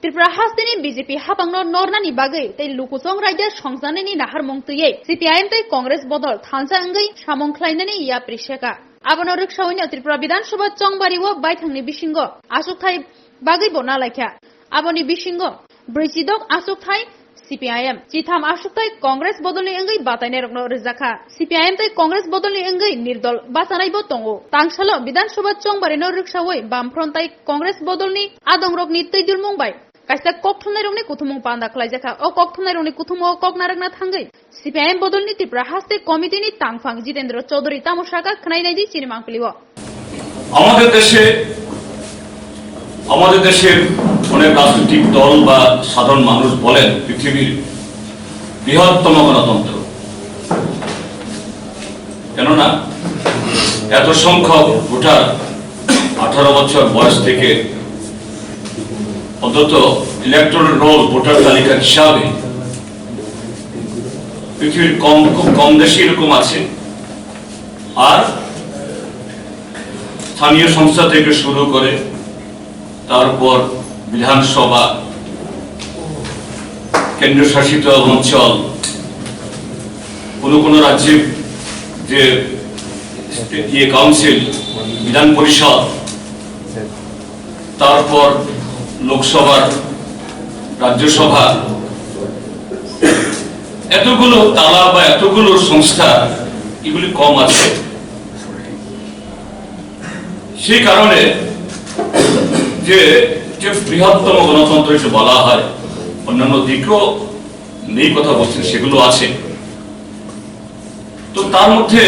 Tripura हास्तिनि BJP हाबांनो नरनानि बागै तै लुकुसं रायजो संजानायनि नाहार मंतुयै सीपीआईएम तै कांग्रेस बदल थानसा अंगै सामं ख्लायनायनि या प्रिसेका आबनो रिक्सावैनो त्रिपुरा विधानसभा चंबारिव बायथांनि बिसिंगो आसुकथाय बागै बना लायखा आबनि बिसिंगो 46 आसुकथाय सीपीआईएम चिथाम आसुकथाय कांग्रेस बदलनि अंगै बातायनाय रखनो रिजाखा सीपीआईएम तै कांग्रेस बदलनि अंगै निर्दल बासानायबो दंगो तांसालो विधानसभा चंबारिनो रिक्सावै बामफ्रन्ट तै कांग्रेस बदलनि आदंरकनि तैदुल मुंबाय कायसा ककथुमनाय रंनि कुथुमं पान्दा खलायजाखा अ ककथुमनाय रंनि कुथुमो ककनारगना थांगै सीपीआईएम बदलनि त्रिपुरा हास्ते कमिटिनि तांफां जितेंद्र चौधुरी तामसाका खनायनायदि सिनेमांकलिव আমাদের দেশের অনেক রাজনৈতিক দল বা সাধারণ মানুষ বলেন পৃথিবীর বৃহত্তম গণতন্ত্র, কেননা এত সংখ্যক ভোটার 18 বছর বয়স থেকে অন্তত ইলেকটোরাল রোল ভোটার তালিকার হিসাবে পৃথিবীর খুব কম দেশে এরকম আছে। আর স্থানীয় সংস্থা থেকে শুরু করে তারপর বিধানসভা, কেন্দ্রশাসিত অঞ্চল, কোন রাজ্যে যে কাউন্সিল, বিধান পরিষদ, তারপর লোকসভার রাজ্যসভা, এতগুলো তালা বা এতগুলো সংস্থা এগুলি কম আছে। সেই কারণে যে বৃহত্তম গণতন্ত্র যে বলা হয়, অন্যান্য দিকেও নেই কথা বলছেন, সেগুলো আছে। তো তার মধ্যে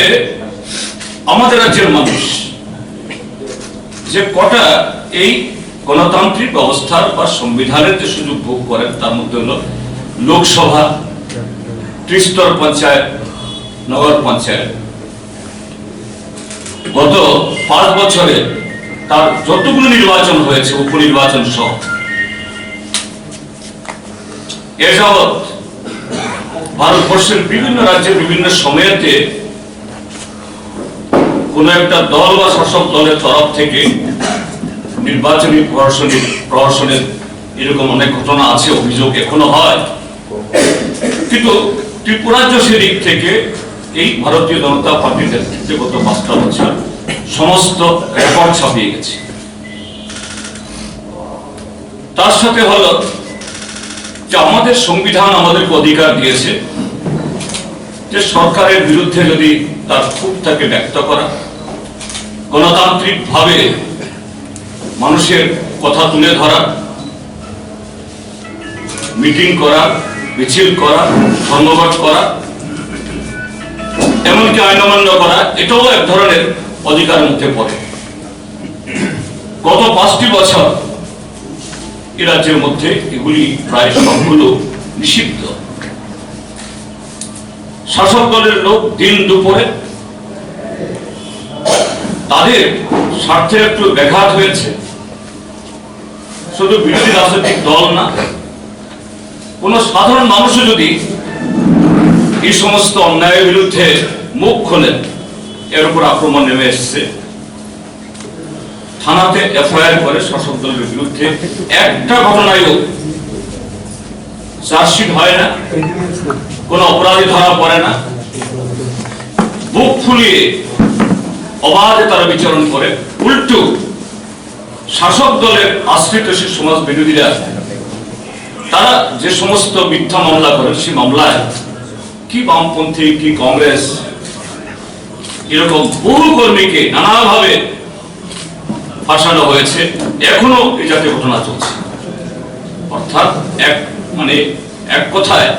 আমাদের রাজ্যের মানুষ যে কটা এই গণতান্ত্রিক ব্যবস্থার বা সংবিধানের যে সুযোগ ভোগ করেন, তার মধ্যে হলো লোকসভা, ত্রিস্তর পঞ্চায়েত, নগর পঞ্চায়েত। গত 5 বছরে তার যতগুলো নির্বাচন হয়েছে, উপনির্বাচন সহ, এ যাবৎ ভারতবর্ষের বিভিন্ন রাজ্যের বিভিন্ন সময়েতে কোন একটা দল বা শাসক দলের তরফ থেকে নির্বাচনী প্রহসনের এরকম অনেক ঘটনা আছে, অভিযোগ এখনো হয়। কিন্তু ত্রিপুরাজ্য সেদিক থেকে এই ভারতীয় জনতা পার্টির নেতৃত্বে গত 5টা বছর সমস্ত রেকর্ড ছাপিয়ে গেছে। তার সাথে হলো যে আমাদের সংবিধান আমাদেরকে অধিকার দিয়েছে যে সরকারের বিরুদ্ধে যদি তার ক্ষোভ তাকে ব্যক্ত করা, গণতান্ত্রিক ভাবে মানুষের কথা তুলে ধরা, মিটিং করা, মিছিল করা, ধর্মঘট করা, এমনকি আইন অমান্য করা, এটাও এক ধরনের অধিকারের মধ্যে পড়ে। গত 5টি বছর এ রাজ্যের মধ্যে এগুলি প্রায় সবগুলো নিষিদ্ধ। শাসক দলের লোক দিন দুপুরে তাদের স্বার্থে একটু ব্যাঘাত হয়েছে, শুধু বিরোধী রাজনৈতিক দল না, কোন সাধারণ মানুষও যদি এই সমস্ত অন্যায়ের বিরুদ্ধে মুখ খোলেন, এর উপর আক্রমণ নেমে এসছে। থানাতে এফআইআর করে শাসক দলের বিরুদ্ধে একটা ঘটনায়ও চার্জশিট হয় না, কোন অপরাধী ধরা পড়ে না, বুক ফুলিয়ে অবাধে তারা বিচরণ করে। উল্টো শাসক দলের আশ্রিত সে সমাজ বিরোধীরা তারা যে সমস্ত মিথ্যা মামলা করেন, সেই মামলায় কি বামপন্থী কি কংগ্রেস এরকম বহু কর্মীকে নানাভাবে ফাঁসানো হয়েছে। এখনো এই জাতীয় ঘটনা চলছে। অর্থাৎ এক কথায়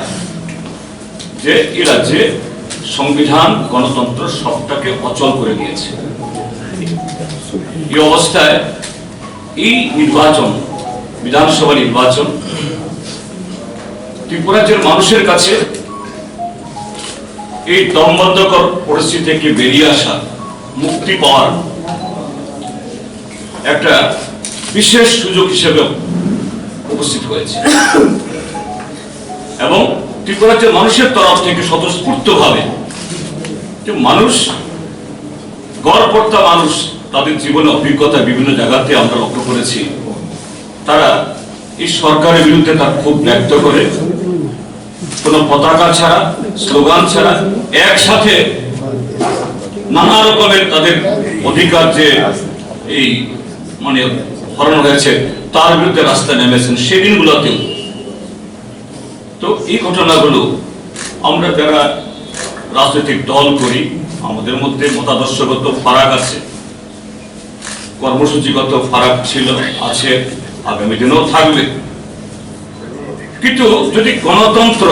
যে এই রাজ্যে সংবিধান, গণতন্ত্র সবটাকে অচল করে দিয়েছে। এই অবস্থায় এই নির্বাচন, বিধানসভা নির্বাচন, ত্রিপুরাজ্যের মানুষের কাছে এই দমবন্ধকর পরিস্থিতি থেকে বেরিয়ে আসা, মুক্তি পাওয়ার একটা বিশেষ সুযোগ হিসেবে উপস্থিত হয়েছে। এবং ত্রিপুরাজ্যের মানুষের তরফ থেকে স্বতঃস্ফূর্তভাবে যে মানুষ, গড়পড়তা মানুষ, তাদের জীবনে অভিজ্ঞতা বিভিন্ন জায়গাতে আমরা লক্ষ্য করেছি, তারা এই সরকারের বিরুদ্ধে তার ক্ষোভ ব্যক্ত করে কোনো পতাকা ছাড়া, স্লোগান ছাড়া একসাথে নানা রকমের তাদের অধিকার যে এই মানে হরণ হয়েছে তার বিরুদ্ধে রাস্তায় নেমেছেন সেদিনগুলোতেও। তো এই ঘটনাগুলো আমরা যারা রাজনৈতিক দল করি আমাদের মধ্যে মতাদর্শগত ফারাক আছে, কর্মসূচিগত ফারাক ছিল, আছে, আগামী দিনেও থাকবে। কিন্তু যদি গণতন্ত্র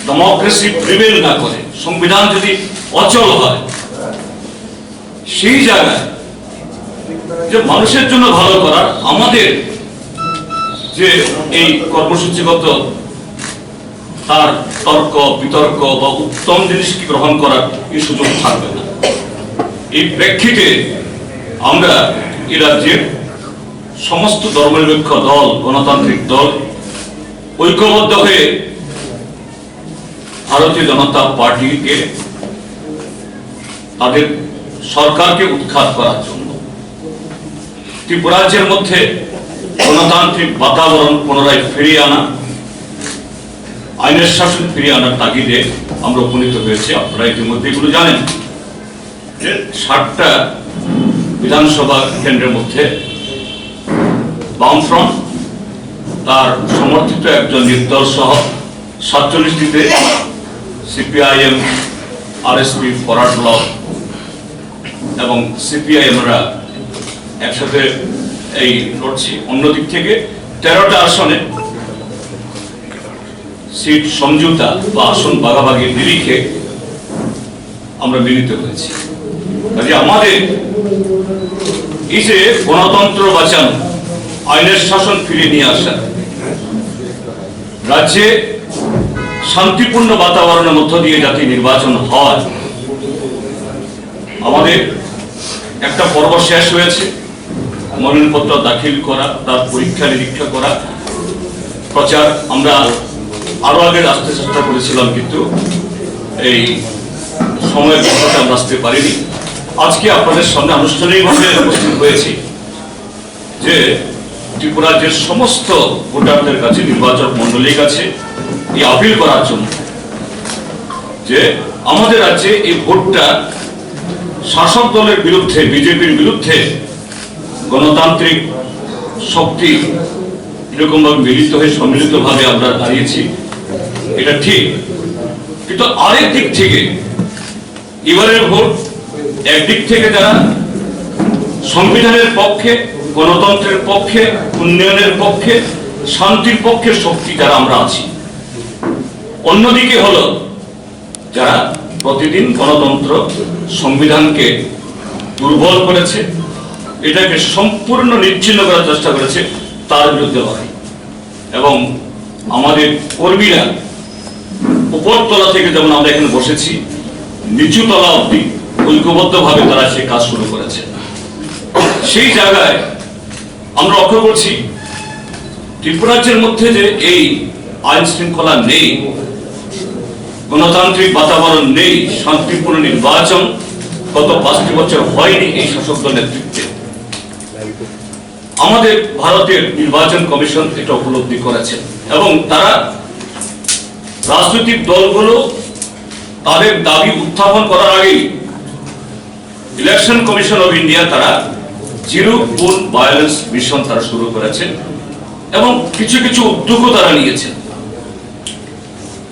ডেমোক্রেসি প্রিভেল না করে, সংবিধান যদি অচল হয়, সেই জায়গায় যে মানুষের জন্য ভালো করার আমাদের যে এই কর্মসূচিগত তার তর্ক বিতর্ক বা উত্তম জিনিসকে গ্রহণ করার এই সুযোগ থাকবে না। এই প্রেক্ষিতে আমরা এই রাজ্যের সমস্ত ধর্মনিরপেক্ষ দল, গণতান্ত্রিক দল ঐক্যবদ্ধ হয়ে ভারতীয় জনতা পার্টিকে তাদের সরকারকে উৎখাত করার জন্য, ত্রিপুরাজ্যের মধ্যে গণতান্ত্রিক বাতাবরণ পুনরায় ফিরিয়ে আনা, আইনের শাসন ফিরিয়ে আনার তাগিদে আমরা উপনীত হয়েছি। আপনারা ইতিমধ্যে এগুলো জানেন যে 60টা বিধানসভা কেন্দ্রের মধ্যে বামফ্রন্ট তার সমর্থিত একজন নির্দল সহ 47টিতে সিপিআইএম, আরএসপি, ফরওয়ার্ড ব্লক এবং সিপিআইএমরা একসাথে এই লড়ছি। অন্যদিক থেকে 13টা আসনে সিট সমঝোতা বা আসন ভাগাভাগির নিরিখে আমরা মিলিত হয়েছি। কাজে আমাদের এই যে গণতন্ত্র বাঁচানো, আইনের শাসন ফিরিয়ে নিয়ে আসা, রাজ্যে শান্তিপূর্ণ বাতাবরণের মধ্য দিয়ে যাতে নির্বাচন হয়, আমাদের একটা পর্ব শেষ হয়েছে। মনোনয়নপত্র দাখিল করা, তার পরীক্ষা নিরীক্ষা করা, প্রচার আমরা আরো আগে আসতে চেষ্টা করেছিলাম, কিন্তু এই সময়ের ব্যাপারে আমরা আসতে পারিনি। আজকে আপনাদের সামনে আনুষ্ঠানিকভাবে উপস্থিত হয়েছি যে ত্রিপুরা রাজ্যের সমস্ত ভোটারদের কাছে, নির্বাচক মন্ডলীর কাছে এই আপিল করার জন্য যে আমাদের রাজ্যে এই ভোটটা শাসক দলের বিরুদ্ধে, বিজেপির বিরুদ্ধে গণতান্ত্রিক শক্তি এরকম ভাবে মিলিত হয়ে সম্মিলিত ভাবে আমরা দাঁড়িয়েছি, এটা ঠিক। কিন্তু আরেক দিক থেকে এবারের ভোট একদিক থেকে যারা সংবিধানের পক্ষে, গণতন্ত্রের পক্ষে, উন্নয়নের পক্ষে, শান্তির পক্ষে শক্তি যারা আমরা আছি, অন্যদিকে হলো যারা প্রতিদিন গণতন্ত্র সংবিধানকে দুর্বল করেছে, এটাকে সম্পূর্ণ নিচ্ছিন্ন করার চেষ্টা করেছে, তার বিরুদ্ধে লড়াই। এবং আমাদের কর্মীরা উপরতলা থেকে যেমন আমরা এখানে বসেছি, নিচু তলা অব্দি ঐক্যবদ্ধভাবে তারা সে কাজ শুরু করেছে। সেই জায়গায় আমরা লক্ষ্য করছি ত্রিপুরাজ্যের মধ্যে যে এই আইন শৃঙ্খলা নেই, গণতান্ত্রিক বাতাবরণ নেই, শান্তিপূর্ণ নির্বাচন গত 5টি বছর হয়নি এই শাসক দল নেতৃত্বে। আমাদের ভারতের নির্বাচন কমিশন এটা উপলব্ধি করেছে এবং তারা রাজনৈতিক দলগুলো তাদের দাবি উত্থাপন করার আগেই ইলেকশন কমিশন অফ ইন্ডিয়া তারা জিরো বোন ভায়োলেন্স মিশন তারা শুরু করেছেন এবং কিছু কিছু উদ্যোগও তারা নিয়েছেন।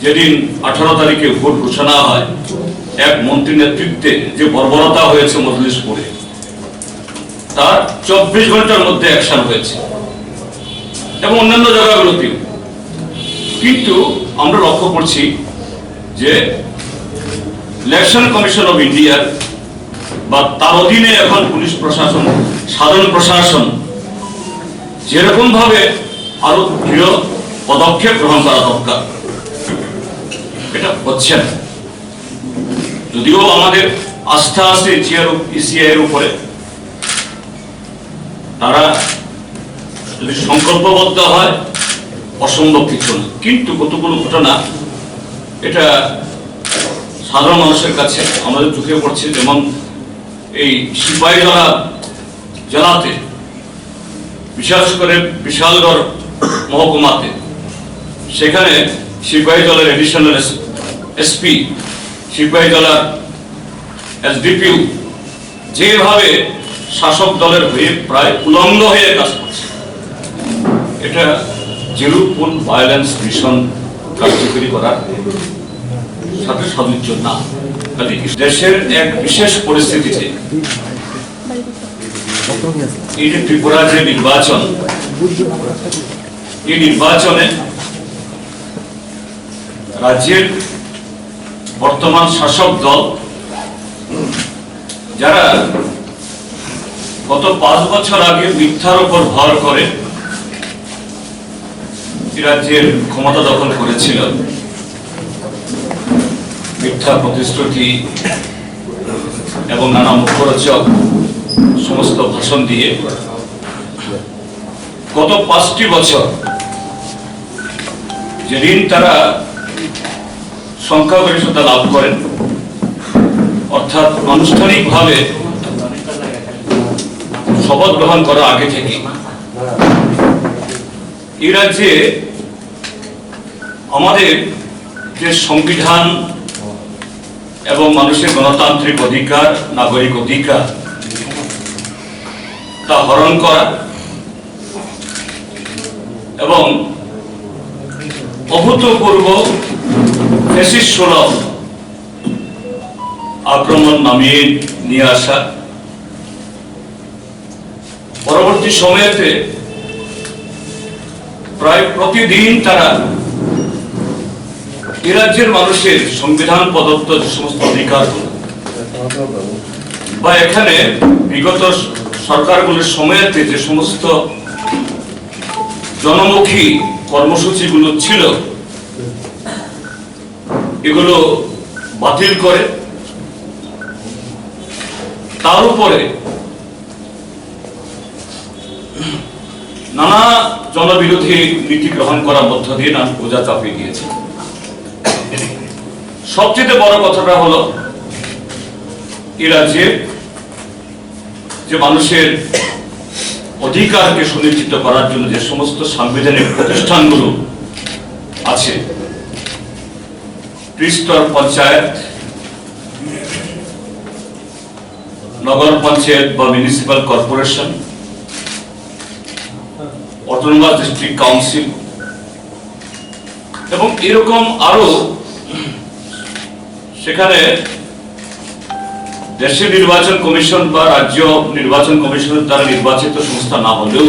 যেদিন 18 তারিখে ভোট ঘোষণা হয়, এক মন্ত্রী নেতৃত্বে যে বর্বরতা হয়েছে মজলিশপুরে, তার 24 ঘন্টার মধ্যে অ্যাকশন হয়েছে এবং অন্যান্য জায়গাগুলোতেও। কিন্তু আমরা লক্ষ্য করছি যে ইলেকশন কমিশন অফ ইন্ডিয়ার বা তার অধীনে এখন পুলিশ প্রশাসন, সাধারণ প্রশাসন যেরকম ভাবে আরো দৃঢ় পদক্ষেপ গ্রহণ করা দরকার, এটা হচ্ছে না। যদিও আমাদের আস্থা আছে ইসিআই এর উপরে, তারা যদি সংকল্পবদ্ধ হয় অসম্ভব কিছু না। কিন্তু কতগুলো ঘটনা এটা সাধারণ মানুষের কাছে আমাদের চোখে পড়ছে। যেমন এই সিপাহীজলা জেলাতে বিশেষ করে বিশালগড় মহকুমাতে, সেখানে সিপাহী দলের এডিশনাল এসপি, সিপাহী দলের এসডিপিউ যেভাবে শাসক দলের হয়ে প্রায় উলঙ্গ হয়ে কাজ করছে, এটা যেরূপ ভায়োলেন্স মিশন কার্যকরী করার সাথে সদিচ্ছ না। দেশের এক বিশেষ পরিস্থিতিতে এই যে ত্রিপুরার যে নির্বাচন, এই নির্বাচনে রাজ্যের বর্তমান শাসক দল যারা গত 5 বছর আগে মিথ্যার উপর ভর করে রাজ্যের ক্ষমতা দখল করেছিল, মিথ্যা প্রতিশ্রুতি এবং নানা মুখরোচক সমস্ত ভাষণ দিয়ে গত 5টি বছর যেদিন তারা সংখ্যাগরিষ্ঠতা লাভ করেন, অর্থাৎ আনুষ্ঠানিকভাবে শপথ গ্রহণ করার আগে থেকে এই রাজ্যে আমাদের যে সংবিধান এবং মানুষের গণতান্ত্রিক অধিকার, নাগরিক অধিকার তা হরণ করা এবং অভূতপূর্ব ফ্যাসিস্ট সুলভ আক্রমণ নামিয়ে নিয়ে আসা, পরবর্তী সময়েতে প্রায় প্রতিদিন তারা এ রাজ্যের মানুষের সংবিধান প্রদত্ত যে সমস্ত অধিকার বা এখানে বিগত সরকারগুলোর সময়েতে যে সমস্ত জনমুখী কর্মসূচিগুলো ছিল এগুলো বাতিল করে তার উপরে নানা জনবিরোধী নীতি গ্রহণ করার মধ্য দিয়ে নানা বোঝা চাপিয়ে দিয়েছে। সবচেয়ে বড় কথাটা হলো এই রাজ্যে যে মানুষের অধিকারকে সুনিশ্চিত করার জন্য যে সমস্ত সাংবিধানিক প্রতিষ্ঠানগুলো আছে, ত্রিস্তর পঞ্চায়েত, নগর পঞ্চায়েত বা municipal corporation, autonomous district council এবং এরকম আরো সেখানে দেশের নির্বাচন কমিশন বা রাজ্য নির্বাচন কমিশনের দ্বারা নির্বাচিত সংস্থা না হলেও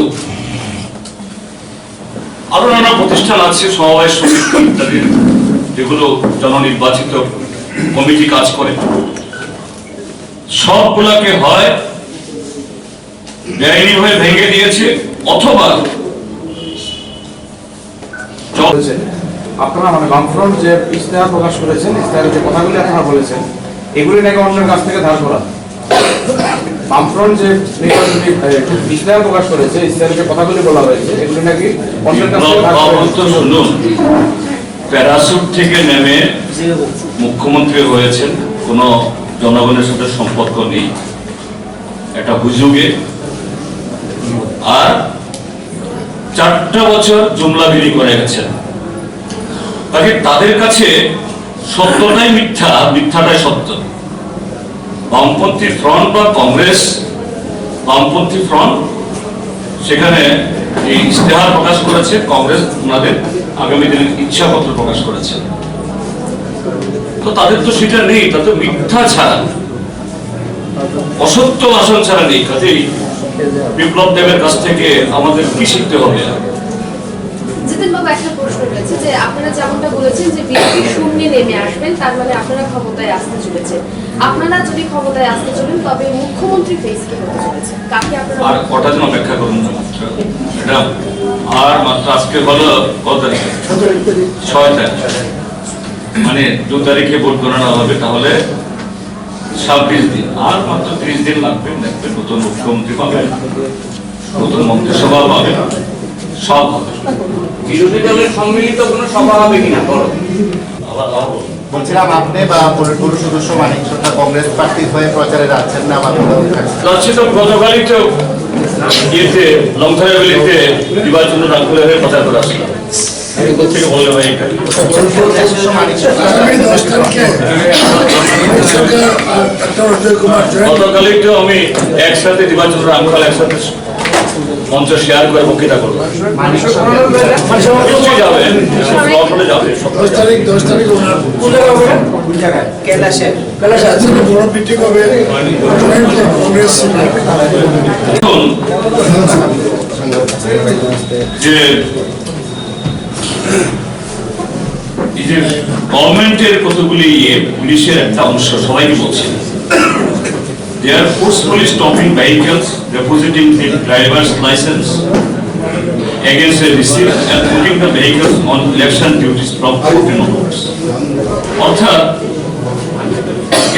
আরো নানা প্রতিষ্ঠান আছে, সমবায় সমিতি ইত্যাদি, যেগুলো জননির্বাচিত কমিটি কাজ করে। সবগুলাকে হয় বেআইনি ভাবে ভেঙে দিয়েছে অথবা আপনারা মানে বামফ্রন্ট যে ইস্তেহার প্রকাশ করেছেন, ইস্তেহারের যে কথাগুলি আপনারা বলেছেন এগুলি নাকি অন্যের কাছ থেকে ধার করা। বামফ্রন্ট যে নির্বাচনী ইস্তেহার প্রকাশ করেছে, ইস্তেহারের যে কথাগুলি বলা হয়েছে এগুলি নাকি অন্যের কাছ থেকে ধার করা। শুনুন, প্যারাসুট থেকে নেমে মুখ্যমন্ত্রী হয়েছেন, কোনো জনগণের সাথে সম্পর্ক নেই, এটা হুজুগে। আর 4টা বছর জুমলাগিরি করে গেছেন, কাজে তাদের কাছে সত্যটাই মিথ্যা, মিথ্যাটাই সত্য। বামপন্থী ফ্রন্ট বা কংগ্রেস, বামপন্থী ফ্রন্ট সেখানে এই ইস্তেহার প্রকাশ করেছে, কংগ্রেস ওনাদের আগামী দিনের ইচ্ছাপত্র প্রকাশ করেছে। তো তাদের তো সেটা নেই, তাদের মিথ্যা ছাড়া, অসত্য ভাষণ ছাড়া নেই। কাজেই বিপ্লব দেবের কাছ থেকে আমাদের কি শিখতে হবে? জিতেনবাবু, একটা প্রশ্ন রয়েছে যে আপনারা যেমনটা বলেছেন যে বিজেপি শূন্যে নেমে আসবেন, তার মানে আপনারা ক্ষমতায় আসতে চলেছে। আপনারা যদি ক্ষমতায় আসতে চলেন তবে মুখ্যমন্ত্রী ফেস কি হতে চলেছে? কাকে আপনারা আর কটা দিন অপেক্ষা করুন না মাত্র, এটা আর মাত্র আজকে হলো কত তারিখ? 6 তারিখ, মানে 2 তারিখে ভোট গণনা হবে, তাহলে 26 দিন, আর মাত্র 30 দিন লাগবে। দেখবেন নতুন মুখ্যমন্ত্রী পাবেন, নতুন মন্ত্রিসভা পাবেন, সব হবে। বিরোধী দলের সম্মিলিত কোনো সভা হবে কিনা বলো। বলছিলাম আপনি বা পলিটব্যুরো সদস্য মানিক সরকার কংগ্রেস প্রার্থী হয়ে প্রচারে যাচ্ছেন না? যাচ্ছে তো, গতকালই তো ইয়েতে লংথারাবিলিতে নির্বাচন রাখলে হয়ে কথা করে আসলাম থেকে বললে ভাই এটা গতকালই তো আমি একসাথে নির্বাচন রামখাল একসাথে মঞ্চ শেয়ার করে বক্তৃতা করবো যাবে যাবে 10 তারিখ ওনার কৈলাসে বড় মিটিং হবে কংগ্রেস যে এই যে গভর্নমেন্টের কতগুলি পুলিশের একটা অংশ সবাইকে বলছে they are forcefully stopping vehicles depositing the driver's license against a receipt and putting the vehicles on election duties from 14 onwards. অর্থাৎ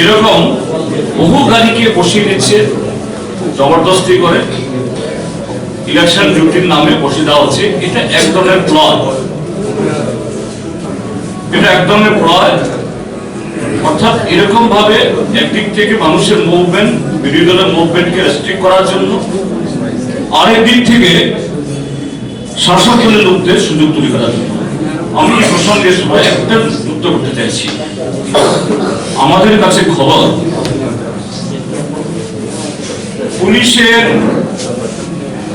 এরকম বহু গাড়িকে বসিয়ে দিচ্ছে জবরদস্তি করে ইলেকশন ডিউটির নামে বসিয়ে দেওয়া হচ্ছে। এটা এক ধরনের প্লয়, এটা এক ধরনের প্লয়। অর্থাৎ এরকম ভাবে একদিক থেকে মানুষের মুভমেন্ট, বিরোধী দলের মুভমেন্টকে রেস্ট্রিক্ট করার জন্য, আরেক দিক থেকে শাসক দলের লোকদের সুযোগ তৈরি করার জন্য। আমি এই প্রসঙ্গে সবাই একটা যুক্ত করতে চাইছি। আমাদের কাছে খবর পুলিশের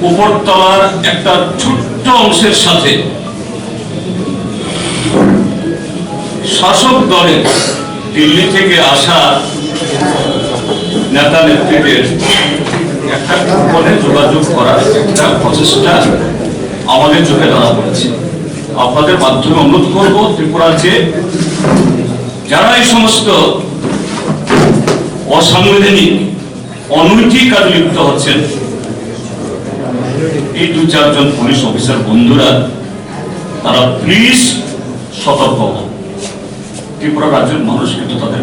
উপরতলার একটা ছোট্ট অংশের সাথে শাসক দলের দিল্লি থেকে আসা নেতা নেত্রীদের একটা ফোনে যোগাযোগ করার একটা প্রচেষ্টা আমাদের চোখে ধরা পড়েছে। আপনাদের মাধ্যমে অনুরোধ করব ত্রিপুরার যে যারা এই সমস্ত অসাংবিধানিক অনৈতিক কাজে লিপ্ত হচ্ছেন, এই 2-4 জন পুলিশ অফিসার বন্ধুরা তারা প্লিজ সতর্ক হন। ত্রিপুরা রাজ্যের মানুষ কিন্তু তাদের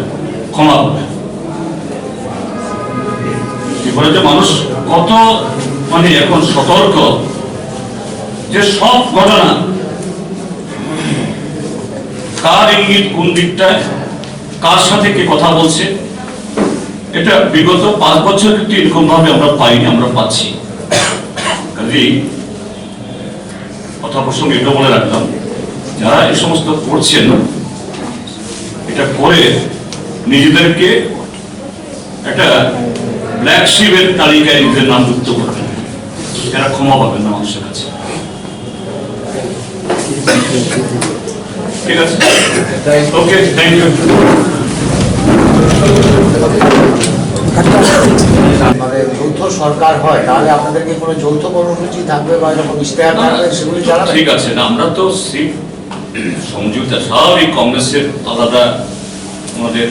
ক্ষমা করবে। ত্রিপুরা যে মানুষ কত মানে এখন সতর্ক, যে সব ঘটনা কার ইঙ্গিত কোন দিকটায় কার সাথে কে কথা বলছে, এটা বিগত 5 বছর কিন্তু এরকম ভাবে আমরা পাইনি, আমরা পাচ্ছি। কাজেই কথা প্রসঙ্গে এটা বলে রাখলাম, যারা এই সমস্ত করছেন এটা করে নিজেদেরকে একটা ব্ল্যাক শিপের তালিকায় নিজের নাম যুক্ত করবেন, এরা ক্ষমা পাবেন না মানুষের কাছে। ঠিক আছে, ওকে, থ্যাংক ইউ। মানে যৌথ সরকার হয় তাহলে আপনাদেরকে কোনো যৌথ কর্মসূচি থাকবে বা এরকম ইশতেহার থাকবে সেগুলি জানাবেন? ঠিক আছে, না আমরা তো সংযুক্তা স্বাভাবিক কংগ্রেসের আলাদা আমাদের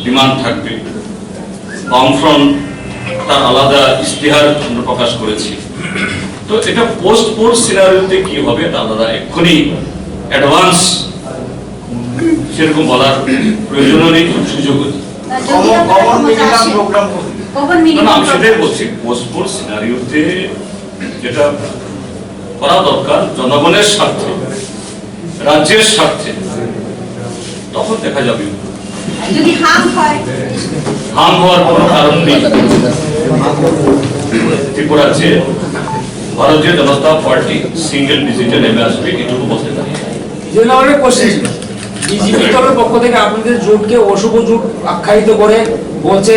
ডিমান্ড থাকবে, বামফ্রন্ট তার আলাদা ইশতেহার আমরা প্রকাশ করেছি। তো এটা পোস্ট পোল সিনারিওতে কি হবে এটা আলাদা, এক্ষুনি অ্যাডভান্স সেরকম বলার প্রয়োজন নেই, সুযোগ নেই। আমি সেটাই বলছি, পোস্ট পোল সিনারিওতে যেটা করা দরকার জনগণের স্বার্থে, রাজ্যের স্বার্থে, তখন দেখা যাবে। যদি হাম হওয়ার কোনো কারণ নেই। ত্রিপুরার যে ভারতীয় জনতা পার্টি সিঙ্গেল ডিজিটে নেমে আসবে এটুকু বলতে পারি। বিজেপি দলের পক্ষ থেকে আপনাদের জোটকে অশুভ জোট আখ্যায়িত করে বলছে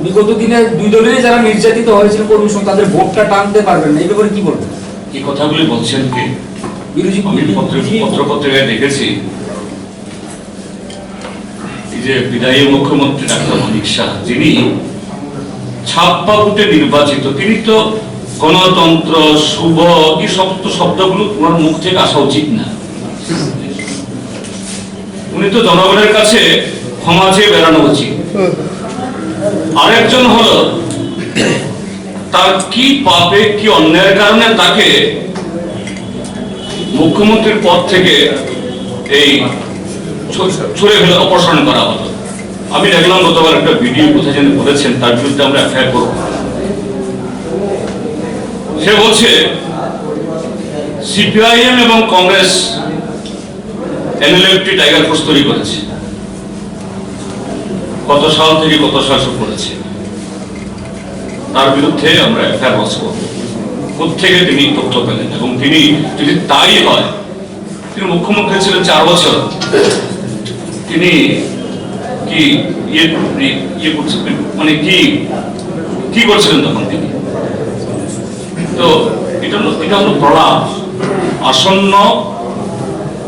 বিগত দিনে 2 দলেরই যারা নির্যাতিত হয়েছিল কর্মী তাদের ভোটটা টানতে পারবেন না, এই ব্যাপারে কি বলবেন? এই কথাগুলি বলছেন কে? আমি পত্রপত্রিকায় দেখেছি এই যে বিদায়ী মুখ্যমন্ত্রী ডাক্তার মানিক শাহ, যিনি 56 ভোটে নির্বাচিত, তিনি তো গণতন্ত্র শুভ এই সমস্ত শব্দগুলো তোমার মুখ থেকে আসা উচিত না। উনি তো জনগণের কাছে ক্ষমা চেয়ে বেড়ানো উচিত। আরেকজন হলো তার কি পাপে কি অন্যায়ের কারণে তাকে মুখ্যমন্ত্রীর পদ থেকে এই ছুড়ে ফেলে অপসারণ করা হলো। আমি দেখলাম গতবার একটা ভিডিও কোথায় যেন বলেছেন তার বিরুদ্ধে আমরা এফআইআর করব। সে বলছে সিপিআইএম এবং কংগ্রেস এনএলএফটি টাইগার ফোর্স তৈরি করেছে, কত সাল থেকে কত শাসক করেছে। তার বিরুদ্ধে আমরা এফআইআর লঞ্চ করব। কোত্থেকে তিনি তথ্য পেলেন, এবং তিনি যদি তাই হয়, তিনি মুখ্যমন্ত্রী ছিলেন 4 বছর, তিনি কি ইয়ে করছেন, মানে কি করছিলেন তখন তিনি? তো এটা হলো প্রলাপ, আসন্ন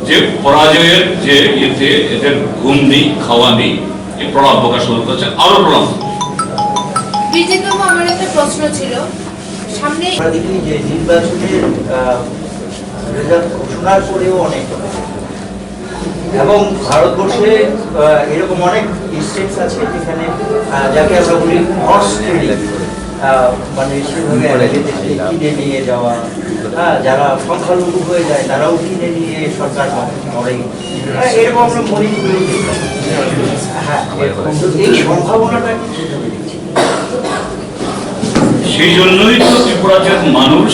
যে পরাজয়ের যে ইয়েতে এদের ঘুম নেই, খাওয়া নেই, এই প্রলাপ প্রকাশ শুরু করছে, আরো প্রলাপ। বিজেপি আমার একটা প্রশ্ন ছিল, সামনে আমরা দেখি যে নির্বাচনের রেজাল্ট ঘোষণার পরেও অনেক, এবং ভারতবর্ষে এরকম অনেক স্টেটস আছে যেখানে যাকে আমরা বলি হর্স ট্রেডিং, মানে সেভাবে কিনে নিয়ে যাওয়া, যারা সংখ্যালঘু হয়ে যায় তারাও কিনে নিয়ে সরকার করে, এরকম আমরা মণিপুরে হ্যাঁ, এই সম্ভাবনাটা সেই জন্যই তো ত্রিপুরার মানুষ,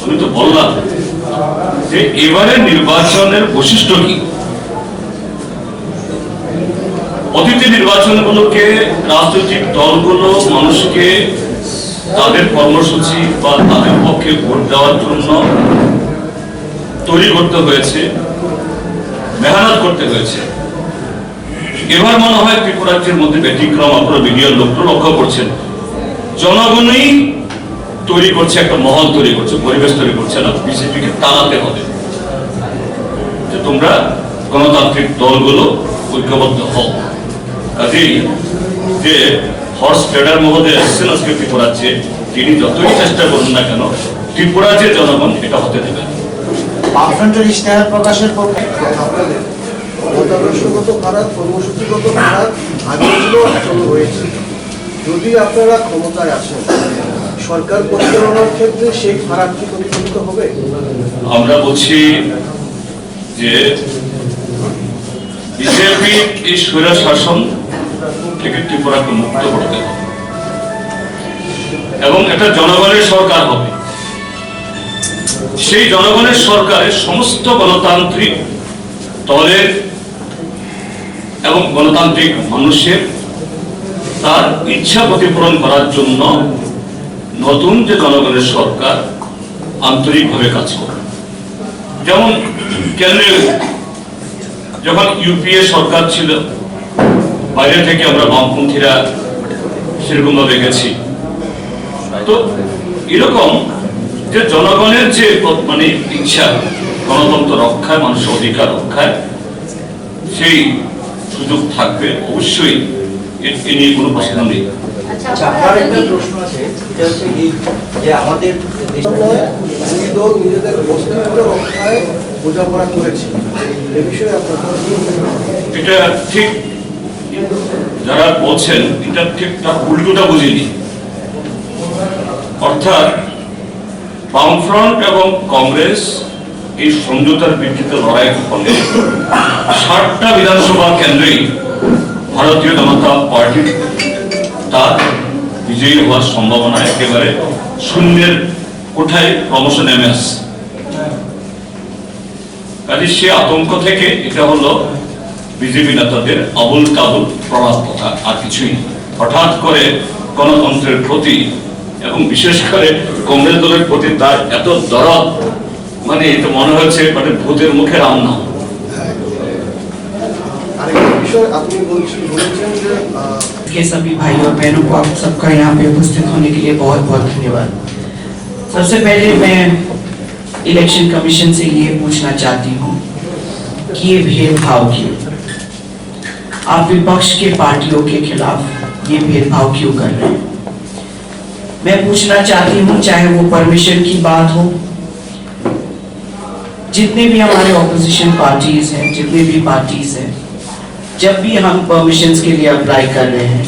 আমি তো বললাম যে এবারের নির্বাচনের বৈশিষ্ট্য কি। অতীতের নির্বাচনগুলোকে রাজনৈতিক দলগুলো মানুষকে তাদের কর্মসূচি বা তাদের পক্ষে ভোট দেওয়ার জন্য তৈরি করতে হয়েছে, মেহনত করতে হয়েছে। এবার মনে হয় ত্রিপুরাজ্যের মধ্যে ব্যতিক্রম, আপনারা মিডিয়ার লোকরা লক্ষ্য করছেন, জনগণই তৈরি করছে, একটা মহল তৈরি করছে, পরিবেশ তৈরি করছে না, বিজেপিকে তাড়াতে হবে যে তোমরা গণতান্ত্রিক দলগুলো ঐক্যবদ্ধ হও। কাজেই যে হর্স ট্রেডার মহোদয় এসেছেন আজকে ত্রিপুরাজ্যে, তিনি যতই চেষ্টা করুন না কেন, ত্রিপুরাজ্যের জনগণ এটা হতে দেবে না। বামফ্রন্টের ইশতেহার প্রকাশের পক্ষে আপনাদের মতাদর্শগত খারাপ, কর্মসূচিগত খারাপ আগে ছিল, এখনো রয়েছে। যদি আপনারা ক্ষমতায় আসেন, সরকার পরিচালনার ক্ষেত্রে সেই ফারাক কি প্রতিফলিত হবে? আমরা বলছি যে বিজেপি এই স্বৈর শাসন থেকে ত্রিপুরাকে মুক্ত করতে হবে, এবং এটা জনগণের সরকার হবে। সেই জনগণের সরকারের সমস্ত গণতান্ত্রিক দলের এবং গণতান্ত্রিক মানুষের তার ইচ্ছা প্রতিপূরণ করার জন্য নতুন যে জনগণের সরকার আন্তরিকভাবে কাজ করে। যেমন কেন্দ্রে যখন ইউপিএ সরকার ছিল, বাইরে থেকে আমরা বামপন্থীরা সেরকম ভাবে গেছি। তো এরকম যে জনগণের যে মানে ইচ্ছা গণতন্ত্র রক্ষায়, মানুষের অধিকার রক্ষায়, সেই সুযোগ থাকবে অবশ্যই, এ নিয়ে কোনো প্রশ্ন নেই। আমার একটা প্রশ্ন আছে, এটা হচ্ছে এই যে আমাদের দুই দল নিজেদের অস্তিত্ব রক্ষায় বোঝাপড়া করেছে, এ বিষয়ে আপনার এটা ঠিক, যারা বলছেন এটা ঠিক তার উল্টোটা বুঝিনি। অর্থাৎ বামফ্রন্ট এবং কংগ্রেস এই সমঝোতার ভিত্তিতে লড়াইয়ের ফলে 60টা বিধানসভা কেন্দ্রেই ভারতীয় জনতা পার্টি তার বিজয়ী হওয়ার সম্ভাবনা একেবারে শূন্যের কোঠায় ক্রমশ নেমে আসছে। কাজে সে আতঙ্ক থেকে এটা হলো বিজেপি নেতাদের আবুল তাবুল প্রভাব কথা, আর কিছুই না। হঠাৎ করে গণতন্ত্রের প্রতি এবং বিশেষ করে কংগ্রেস দলের প্রতি তার এত দরদ, মানে এটা মনে হচ্ছে মানে ভূতের মুখে রান্না। আরেকটা বিষয় আপনি বলেছেন যে के सभी भाई और बहनों को आप सबका यहाँ पे उपस्थित होने के लिए बहुत बहुत धन्यवाद। सबसे पहले मैं इलेक्शन कमीशन से ये पूछना चाहती हूँ कि ये भेदभाव क्यों, आप विपक्ष के पार्टियों के खिलाफ ये भेदभाव क्यों कर रहे हैं? मैं पूछना चाहती हूँ, चाहे वो परमिशन की बात हो, जितने भी हमारे ऑपोजिशन पार्टीज हैं, जितने भी पार्टीज हैं, जब भी हम परमिशंस के लिए अप्लाई कर रहे हैं,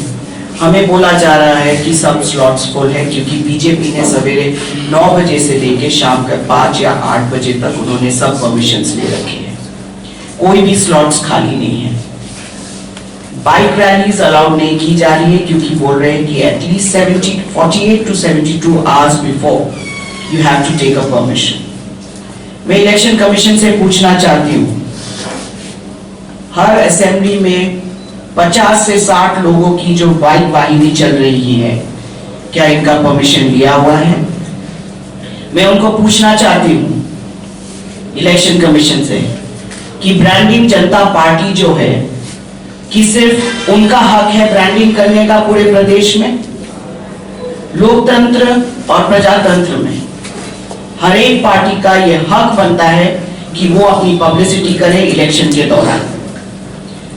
हमें बोला जा रहा है कि सब स्लॉट्स फुल है, क्योंकि बीजेपी ने सवेरे 9 बजे से लेकर शाम का 5 या 8 बजे तक उन्होंने सब परमिशंस ले रखे हैं, कोई भी स्लॉट्स खाली नहीं है। बाइक रैलीज अलाउड नहीं की जा रही है, क्योंकि बोल रहे हैं कि at least 48 to 72 hours before you have to take a permission. मैं इलेक्शन कमीशन से पूछना चाहती हूँ, हर असेंबली में 50 से 60 लोगों की जो बाइक वाहिनी चल रही है, क्या इनका परमिशन लिया हुआ है? मैं उनको पूछना चाहती हूँ इलेक्शन कमीशन से कि ब्रांडिंग जनता पार्टी जो है कि सिर्फ उनका हक है ब्रांडिंग करने का पूरे प्रदेश में? लोकतंत्र और प्रजातंत्र में हर एक पार्टी का यह हक बनता है कि वो अपनी पब्लिसिटी करे इलेक्शन के दौरान।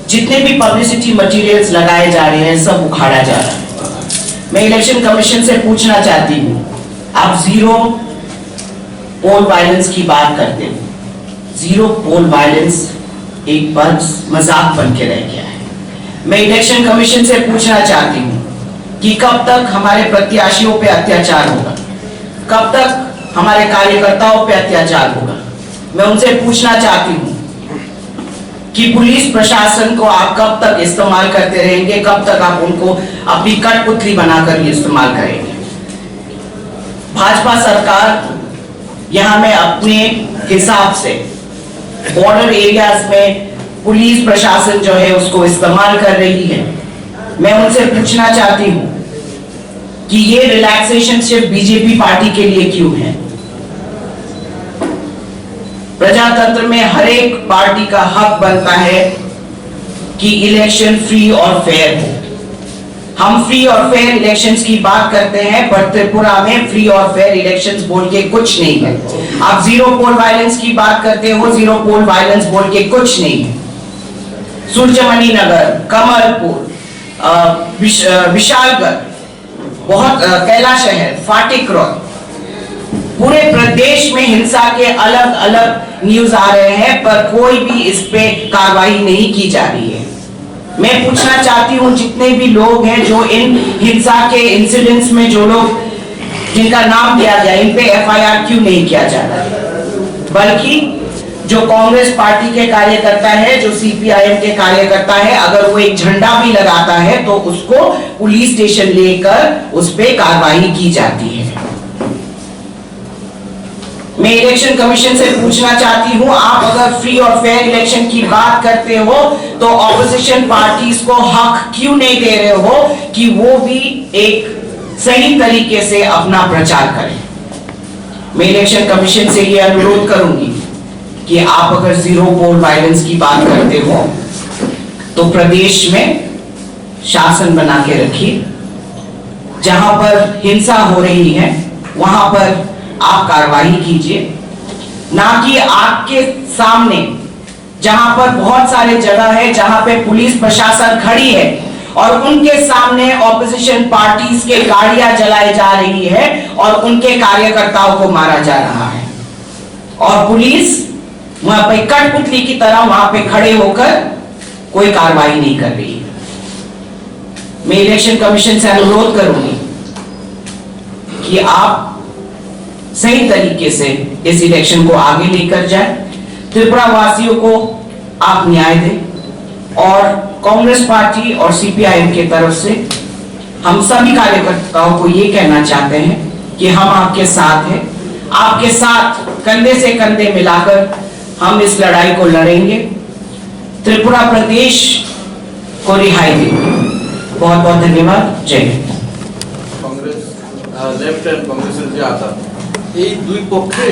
जितने भी पब्लिसिटी मटेरियल्स लगाए जा रहे हैं सब उखाड़ा जा रहा है। मैं इलेक्शन कमीशन से पूछना चाहती हूँ, आप जीरो पोल वायलेंस की बात करते हो, जीरो पोल वायलेंस एक बस मजाक बन के रह गया है। मैं इलेक्शन कमीशन से पूछना चाहती हूँ कि कब तक हमारे प्रत्याशियों पे अत्याचार होगा, कब तक हमारे कार्यकर्ताओं पे अत्याचार होगा। मैं उनसे पूछना चाहती हूँ कि पुलिस प्रशासन को आप कब तक इस्तेमाल करते रहेंगे, कब तक आप उनको अपनी कठपुतली बनाकर इस्तेमाल करेंगे। भाजपा सरकार यहाँ में अपने हिसाब से बॉर्डर एरियाज में पुलिस प्रशासन जो है उसको इस्तेमाल कर रही है। मैं उनसे पूछना चाहती हूँ कि ये रिलैक्सेशन सिर्फ बीजेपी पार्टी के लिए क्यों है? प्रजातंत्र में हर एक पार्टी का हक बनता है कि इलेक्शन फ्री और फेयर हो। हम फ्री और फेयर इलेक्शंस की बात करते हैं, पर त्रिपुरा में फ्री और फेयर इलेक्शंस बोल के कुछ नहीं है। आप जीरो पोल वायलेंस की बात करते हो, जीरो पोल वायलेंस बोल के कुछ नहीं है। सूरजमणि नगर, कमलपुर, विशालगढ़, बहुत कैलाश शहर, फाटिक रोड, पूरे प्रदेश में हिंसा के अलग अलग न्यूज आ रहे हैं, पर कोई भी इस पे कार्रवाई नहीं की जा रही है। मैं पूछना चाहती हूँ जितने भी लोग हैं जो इन हिंसा के इंसिडेंट्स में जो लोग जिनका नाम दिया गया, इन पे एफआईआर क्यों नहीं किया जा रहा है? बल्कि जो कांग्रेस पार्टी के कार्यकर्ता है, जो सीपीआईएम के कार्यकर्ता है, अगर वो एक झंडा भी लगाता है तो उसको पुलिस स्टेशन लेकर उस पे कार्रवाई की जाती है। मैं इलेक्शन कमीशन से पूछना चाहती हूं, आप अगर फ्री और फेयर इलेक्शन की बात करते हो तो ऑपोजिशन पार्टीज को हक क्यों नहीं दे रहे हो कि वो भी एक सही तरीके से अपना प्रचार करें? मैं इलेक्शन कमीशन से ये अनुरोध करूंगी कि आप अगर जीरो पोल वायलेंस की बात करते हो तो प्रदेश में शासन बना के रखिए। जहां पर हिंसा हो रही है वहां पर आप कार्रवाई कीजिए, ना कि आपके सामने जहां पर बहुत सारे जगह है जहां पे पुलिस प्रशासन खड़ी है और उनके सामने ऑपोजिशन पार्टीज के गाड़ियां जलाई जा रही है और उनके कार्यकर्ताओं को मारा जा रहा है और पुलिस वहां पे कठपुतली की तरह वहां पे खड़े होकर कोई कार्रवाई नहीं कर रही है। मैं इलेक्शन कमीशन से अनुरोध करूंगी कि आप सही तरीके से इस इलेक्शन को आगे लेकर जाए, त्रिपुरा वासियों को आप न्याय दें। और कांग्रेस पार्टी और सीपीआईएम की तरफ से हम सभी कार्यकर्ताओं को ये कहना चाहते हैं कि हम आपके साथ हैं, आपके साथ कंधे से कंधे मिलाकर हम इस लड़ाई को लड़ेंगे, त्रिपुरा प्रदेश को रिहाई देंगे। बहुत बहुत धन्यवाद। जय हिंद। कांग्रेस लेफ्ट एंड कांग्रेस যে আতা এই দুই পক্ষে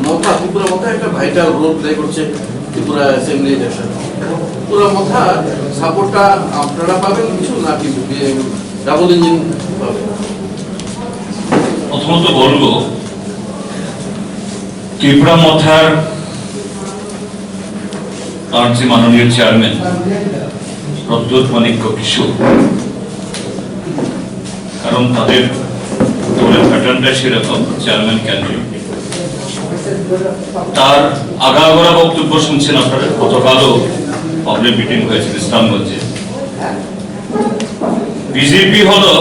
মথা ত্রিপুরা মথা একটা ভাইটাল রোল প্লে করছে ত্রিপুরা অ্যাসেম্বলি ইলেকশন। ত্রিপুরা মথা সাপোর্টটা আপনারা পাবেন কিছু না কিন্তু ডাবল ইঞ্জিন পাবেন? প্রথমত বলবো ত্রিপুরা মথার আর যে মাননীয় চেয়ারম্যান প্রদ্যোৎ মাণিক্য কিশোর, কারণ তাদের দলের প্যাটার্নটা সেরকম, চেয়ারম্যান ক্যান্ডিডেট, তার আগাগোড়া বক্তব্য শুনছেন আপনারা। গতকালও পাবলিক মিটিং হয়েছিল ইসলামগঞ্জে। বিজেপি হলো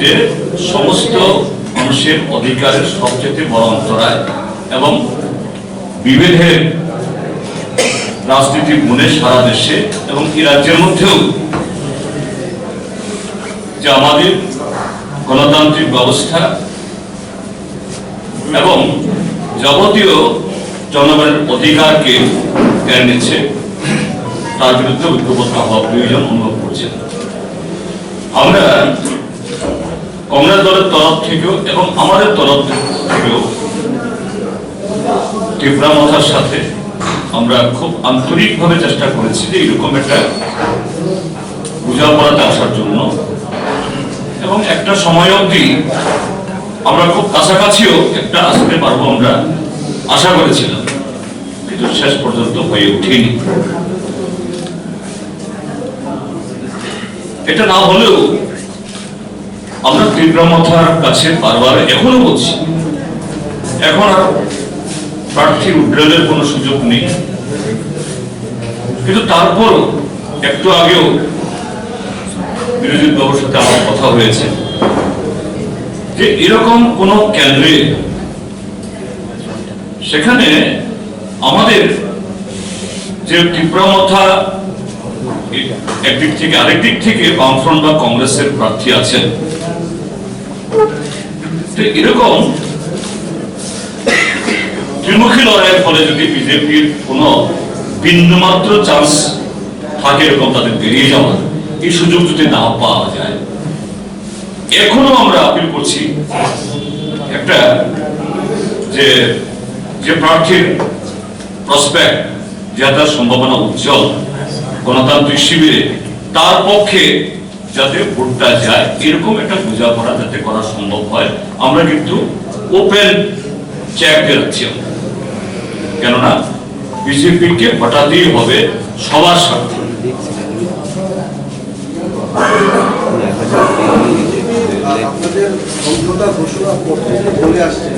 যে সমস্ত মানুষের অধিকারের সবচেয়ে বড় অন্তরায় এবং বিভেদের রাজনীতি মনে সারা দেশে এবং এই রাজ্যের মধ্যেও যে আমাদের গণতান্ত্রিক ব্যবস্থা এবং যাবতীয় জনগণের অধিকারকে কেড়ে নিচ্ছে তার বিরুদ্ধে ঐক্যবদ্ধ হওয়া প্রয়োজন অনুভব করছে। আমরা কংগ্রেস দলের তরফ থেকেও এবং আমাদের তরফ থেকেও তীব্রামথার সাথে আমরা খুব আন্তরিকভাবে চেষ্টা করেছি যে এরকম একটা বোঝাপড়াতে আসার জন্য, এবং একটা সময় অবধি আমরা খুব কাছাকাছিও একটা আসতে পারবো আমরা আশা করেছিলাম, কিন্তু শেষ পর্যন্ত হয়ে ওঠেনি। এটা না হলেও আমরা তীব্রামথার কাছে বারবার এখনো বলছি, এখন আর প্রার্থীর উড্ডয়নের কোনো সুযোগ নেই, কিন্তু তারপরও একটু আগেও বিরোধী দলের সাথে আমার কথা হয়েছে যে এরকম কোন কেন্দ্রে সেখানে আমাদের যে তীব্রামথা একদিক থেকে আরেক দিক থেকে বামফ্রন্ট বা কংগ্রেসের প্রার্থী আছেন, এরকম ত্রিমুখী লড়াইয়ের ফলে যদি বিজেপির কোনো বিন্দুমাত্র চান্স থাকে এরকম তাদের বেরিয়ে যাওয়ার, এই সুযোগ যদি না পাওয়া যায়, এখনো আমরা আপিল করছি একটা যে প্রার্থীর প্রসপেক্ট, যার সম্ভাবনা উজ্জ্বল গণতান্ত্রিক শিবিরে, তার পক্ষে যাতে ভোটটা যায় এরকম একটা বোঝাপড়া যাতে করা সম্ভব হয়। আমরা কিন্তু ওপেন চেক দিয়ে রাখছি, কেননা বিজেপিকে হটাতেই হবে সবার স্বার্থে। আপনাদের সমঝোতা ঘোষণা করতে বলে আসছেন